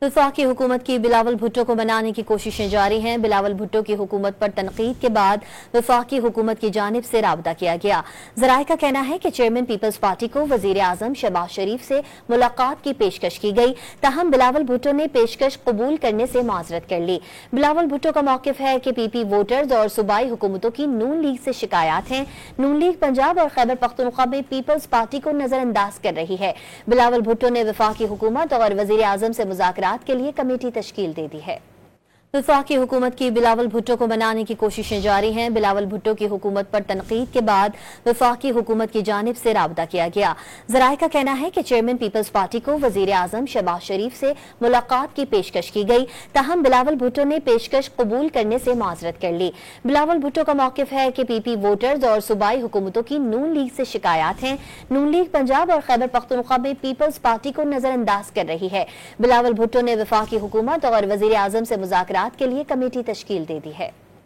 वफाकी हुकूमत की बिलावल भुट्टो को मनाने की कोशिशें जारी हैं। बिलावल भुट्टो की हुकूमत पर तनकीद के बाद वफाकी हुकूमत की जानिब से राबता किया गया। जराये का कहना है कि चेयरमैन पीपल्स पार्टी को वजीर आजम शहबाज शरीफ से मुलाकात की पेशकश की गई, ताहम बिलावल भुट्टो ने पेशकश कबूल करने से माजरत कर ली। बिलावल भुट्टो का मौकिफ है कि पीपी वोटर्स और सूबाई हुकूमतों की नून लीग से शिकायत हैं। नून लीग पंजाब और खैबर पख्तूनख्वा में पीपल्स पार्टी को नजरअंदाज कर रही है। बिलावल भुट्टो ने वफाकी हुकूमत और वजीर आजम से मुज़ाकरात के लिए कमेटी तश्कील दे दी है। वफाकी हुकूमत की बिलावल भुट्टो को मनाने की कोशिशें जारी हैं। बिलावल भुट्टो की हुकूमत पर तनकीद के बाद वफाकी हुकूमत की जानिब से राबता किया गया। जराये का कहना है कि चेयरमैन पीपल्स पार्टी को वजीर आजम शहबाज शरीफ से मुलाकात की पेशकश की गई, ताहम बिलावल भुट्टो ने पेशकश कबूल करने से माजरत कर ली। बिलावल भुट्टो का मौकिफ है कि पीपी वोटर्स और सूबाई हुकूमतों की नून लीग से शिकायत हैं। नून लीग पंजाब और खैबर पख्तूनख्वा में पीपल्स पार्टी को नजरअंदाज कर रही है। बिलावल भुट्टो ने वफाकी हुकूमत और वजीर आजम से मुज़ाकरात के लिए कमेटी तश्कील दे दी है।